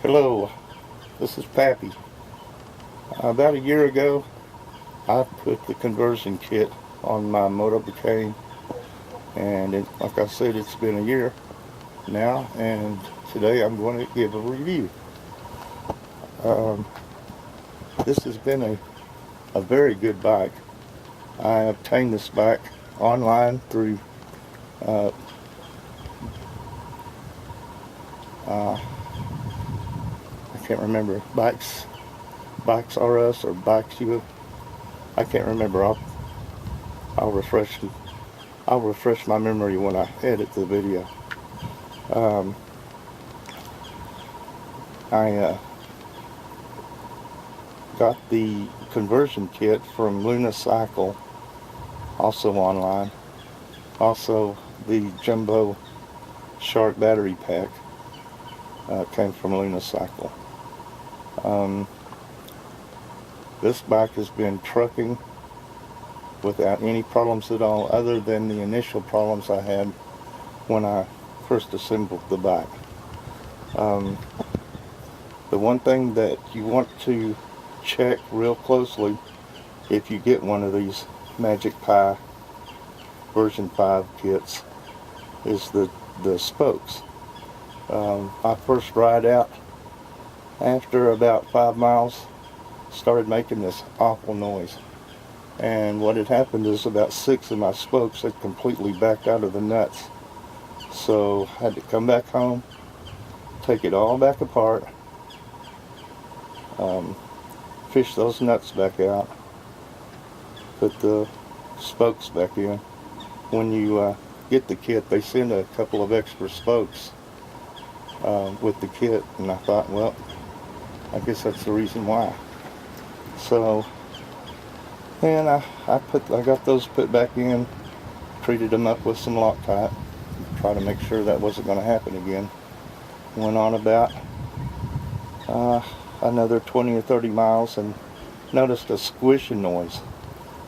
Hello, this is Pappy. About a year ago, I put the conversion kit on my Motobecane, and like I said, it's been a year now, and today I'm going to give a review. This has been a very good bike. I obtained this bike online through I can't remember, Bikes R Us or Bikes U. I can't remember. I'll refresh my memory when I edit the video. I got the conversion kit from Lumix, also online. Also, the jumbo Shark battery pack came from Lumix. This bike has been trucking without any problems at all, other than the initial problems I had when I first assembled the bike. The one thing that you want to check real closely if you get one of these Magic Pi version 5 kits is the spokes. My first ride out, after about 5 miles, started making this awful noise, and what had happened is about 6 of my spokes had completely backed out of the nuts, so I had to come back home, take it all back apart, fish those nuts back out, put the spokes back in. When you get the kit, they send a couple of extra spokes with the kit, and I thought, well, I guess that's the reason why. So then I got those put back in, treated them up with some Loctite, try to make sure that wasn't going to happen again. Went on about another 20 or 30 miles and noticed a squishing noise,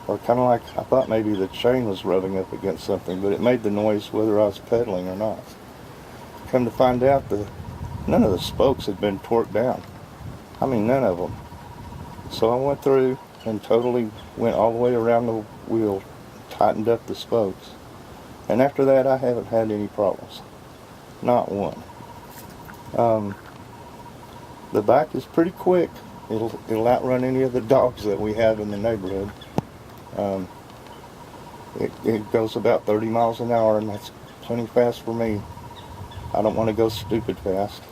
or kind of like I thought maybe the chain was rubbing up against something, but it made the noise whether I was pedaling or not. Come to find out, none of the spokes had been torqued down. I mean, none of them. So I went through and totally went all the way around the wheel, tightened up the spokes, and after that I haven't had any problems. Not one. The bike is pretty quick. It'll outrun any of the dogs that we have in the neighborhood. It goes about 30 miles an hour, and that's plenty fast for me. I don't want to go stupid fast.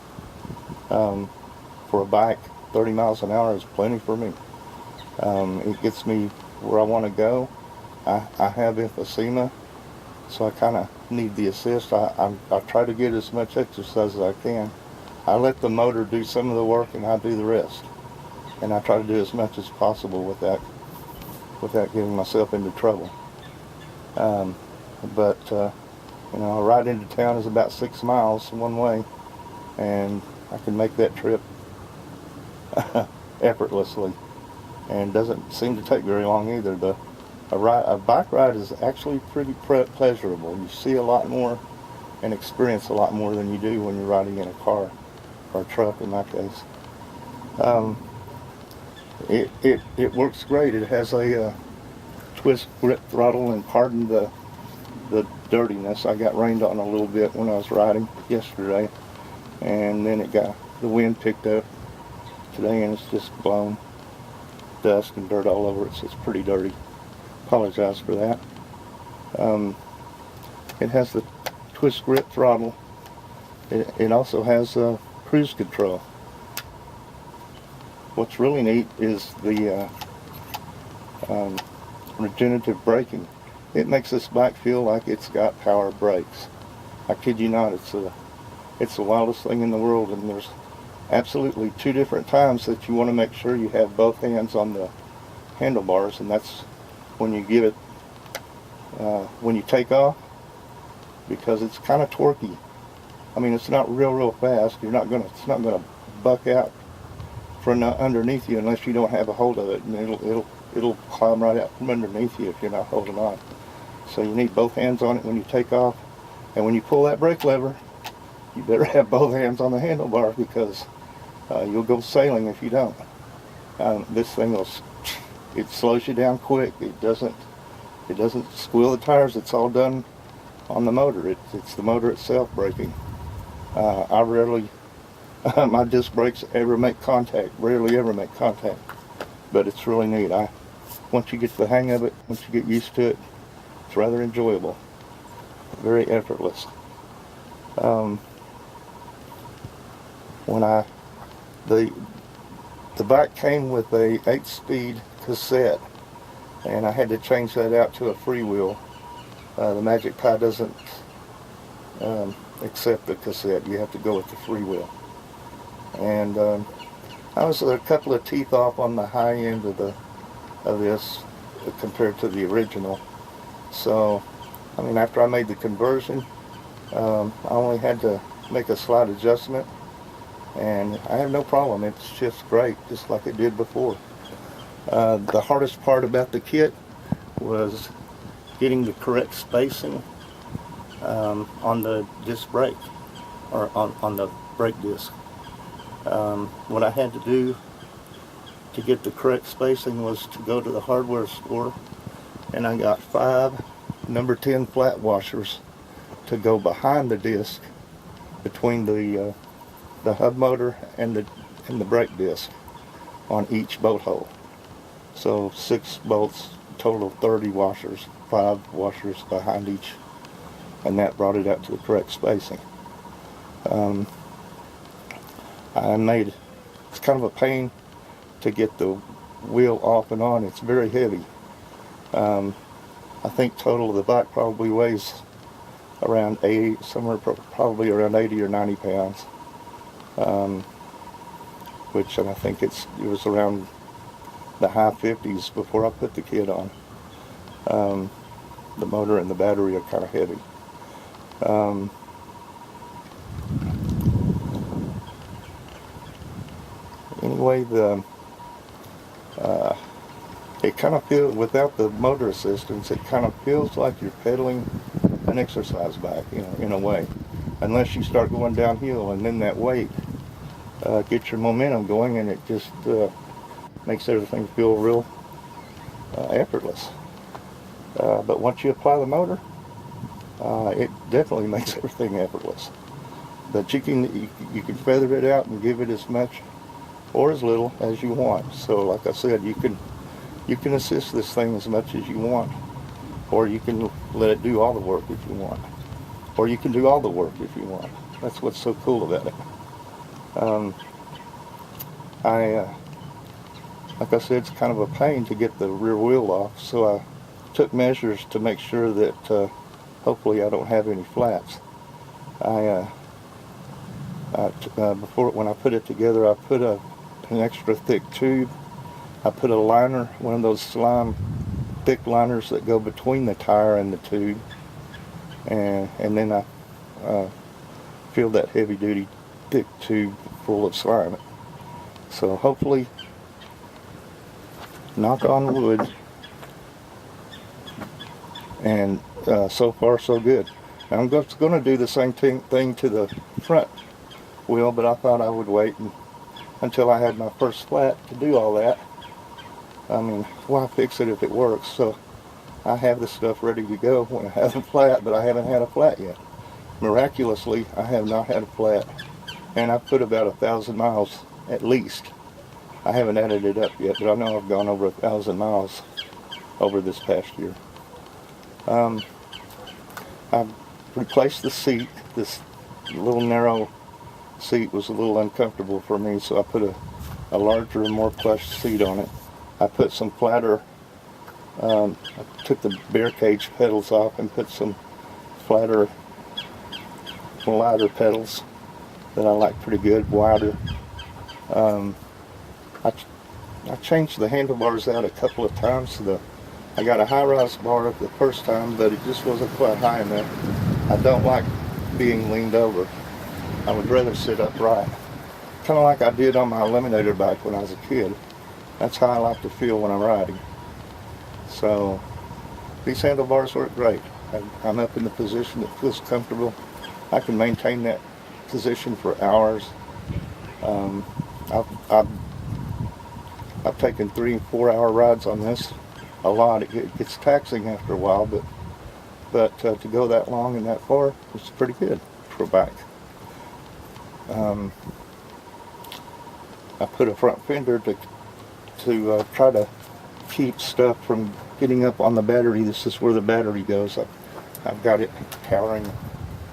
For a bike, 30 miles an hour is plenty for me. It gets me where I want to go. I have emphysema, so I kind of need the assist. I try to get as much exercise as I can. I let the motor do some of the work and I do the rest. And I try to do as much as possible without getting myself into trouble. You know, a ride into town is about 6 miles one way, and I can make that trip effortlessly, and doesn't seem to take very long either. A bike ride is actually pretty pleasurable. You see a lot more and experience a lot more than you do when you're riding in a car or a truck in my case. It works great. It has a twist grip throttle, and pardon the dirtiness. I got rained on a little bit when I was riding yesterday, and then the wind picked up today, and it's just blown dust and dirt all over it, so it's pretty dirty. Apologize for that. It has the twist grip throttle. It also has cruise control. What's really neat is the regenerative braking. It makes this bike feel like it's got power brakes. I kid you not, it's the wildest thing in the world, and there's absolutely 2 different times that you want to make sure you have both hands on the handlebars, and that's when you give it, when you take off, because it's kind of torquey. I mean, it's not real fast. It's not gonna buck out from underneath you unless you don't have a hold of it, and it'll climb right out from underneath you if you're not holding on. So you need both hands on it when you take off, and when you pull that brake lever, you better have both hands on the handlebar, because You'll go sailing if you don't. This thing it slows you down quick. It doesn't squeal the tires. It's all done on the motor. It's the motor itself braking. I rarely, my disc brakes ever make contact. Rarely ever make contact. But it's really neat. Once you get the hang of it, once you get used to it, it's rather enjoyable. Very effortless. The bike came with a 8-speed cassette, and I had to change that out to a freewheel. The Magic Pi doesn't accept the cassette. You have to go with the freewheel. And I was a couple of teeth off on the high end of this compared to the original. So, I mean, after I made the conversion, I only had to make a slight adjustment, and I have no problem. It's just great, just like it did before. The hardest part about the kit was getting the correct spacing on the disc brake, or on the brake disc. What I had to do to get the correct spacing was to go to the hardware store, and I got 5 number 10 flat washers to go behind the disc between the hub motor and the brake disc on each bolt hole. So 6 bolts, total of 30 washers, 5 washers behind each, and that brought it out to the correct spacing. It's kind of a pain to get the wheel off and on. It's very heavy. I think total of the bike probably weighs around probably around 80 or 90 pounds. Which I think it was around the high 50s before I put the kit on. The motor and the battery are kind of heavy. Anyway, it kind of feels, without the motor assistance, it kind of feels like you're pedaling an exercise bike, in a way. Unless you start going downhill, and then that weight gets your momentum going, and it just makes everything feel real effortless. But once you apply the motor, it definitely makes everything effortless. But you can feather it out and give it as much or as little as you want. So like I said, you can assist this thing as much as you want, or you can let it do all the work if you want, or you can do all the work if you want. That's what's so cool about it. Like I said, it's kind of a pain to get the rear wheel off, so I took measures to make sure that hopefully I don't have any flats. Before, when I put it together, I put an extra thick tube. I put a liner, one of those slime thick liners that go between the tire and the tube, and then I filled that heavy duty thick tube full of slime. So hopefully, knock on wood, and so far so good. Now I'm going to do the same thing to the front wheel, but I thought I would wait until I had my first flat to do all that. I mean, why fix it if it works? So I have the stuff ready to go when I have a flat, but I haven't had a flat yet. Miraculously, I have not had a flat, and I've put about 1,000 miles at least. I haven't added it up yet, but I know I've gone over 1,000 miles over this past year. I've replaced the seat. This little narrow seat was a little uncomfortable for me, so I put a larger and more plush seat on it. I put some flatter, I took the bear cage pedals off and put some flatter, lighter pedals that I like pretty good, wider. I changed the handlebars out a couple of times. So I got a high-rise bar the first time, but it just wasn't quite high enough. I don't like being leaned over. I would rather sit upright, kind of like I did on my Eliminator bike when I was a kid. That's how I like to feel when I'm riding. So these handlebars work great. I'm up in the position that feels comfortable. I can maintain that position for hours. I've taken 3 and 4 hour rides on this a lot. It gets taxing after a while, but to go that long and that far, it's pretty good for a bike. I put a front fender to try to keep stuff from getting up on the battery. This is where the battery goes. I've got it powering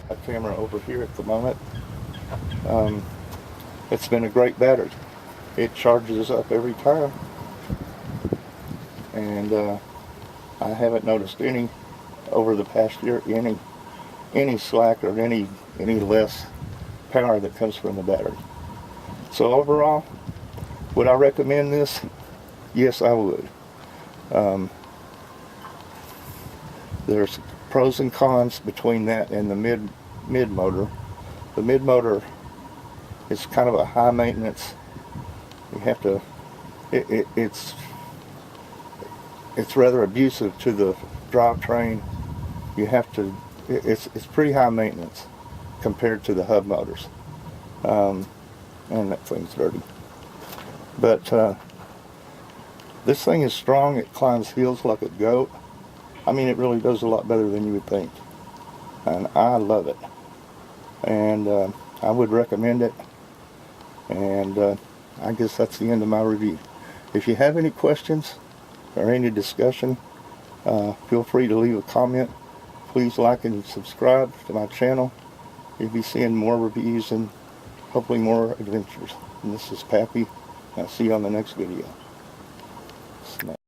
a camera over here at the moment. It's been a great battery. It charges up every time, and I haven't noticed any over the past year any slack or any less power that comes from the battery. So overall, would I recommend this? Yes, I would. There's pros and cons between that and the mid motor. The mid motor is kind of a high maintenance. You have to. It's rather abusive to the drivetrain. You have to. It's pretty high maintenance compared to the hub motors. And that thing's dirty. But this thing is strong. It climbs hills like a goat. I mean, it really does a lot better than you would think. And I love it. And I would recommend it. And I guess that's the end of my review. If you have any questions or any discussion, feel free to leave a comment. Please like and subscribe to my channel. You'll be seeing more reviews and hopefully more adventures. And this is Pappy. I'll see you on the next video. Snap.